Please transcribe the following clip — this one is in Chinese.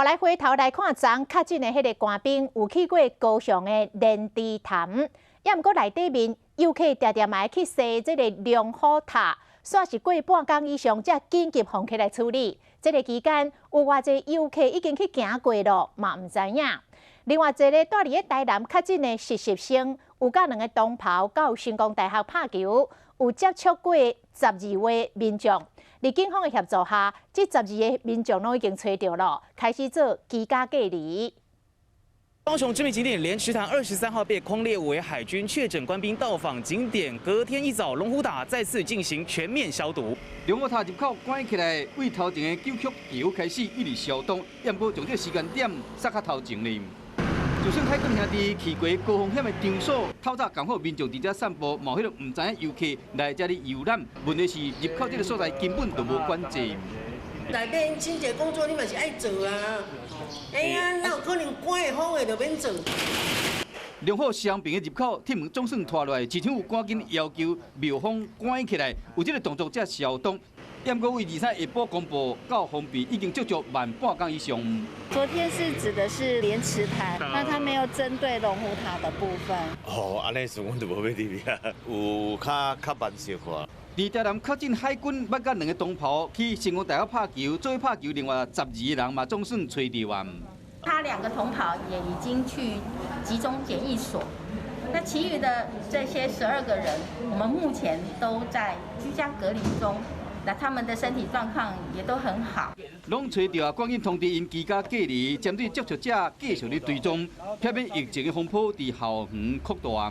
来回头来看，昨确诊的迄个官兵有去过高雄的莲池潭，也毋过内底面游客常常嘛去踅这个龙虎塔，煞是过半工以上才紧急放起来处理。这个期间有偌济游客已经去行过咯，嘛毋知影。另外一个住伫咧台南确诊的实习生，有甲2个同袍到成功大学拍球，有接触过12位民众。伫警方的协助下，这12个民众拢已经找到了，开始做居家隔离。高雄知名景点莲池潭23号被匡列为海军确诊官兵到访景点，隔天一早，龙虎塔再次进行全面消毒。龙虎塔入口关起来，为头前的九曲桥开始一直消毒，也毋过从这个时间点煞较头前呢。就算海军兄弟去过高风险的场所，透早刚好民众伫遮散步，嘛迄个唔知影游客来遮里游览。问题是入口这个所在根本就无管制。内底清洁工作你嘛是爱做啊，哎呀，哪有可能关会好的就免做？龙虎商平的入口铁门总算拖落来，市场有赶紧要求庙方关起来，有这个动作才消毒。也不过为23下晡公布到封闭已经足足1.5工以上。昨天是指的是莲池潭，那它没有针对龙虎塔的部分。哦，安尼是阮就无要入去啊，有较慢小可。伫台南确诊海军捌甲2个同袍去成功大学拍球，做拍球，另外12个人嘛总算找到啊。他2个同袍也已经去集中检疫所，那其余的这些12个人，我们目前都在居家隔离中。那他们的身体状况也都很好。拢找到啊，赶紧通知因居家隔离，针对接触者继续咧追踪，避免疫情的风波伫校园扩大。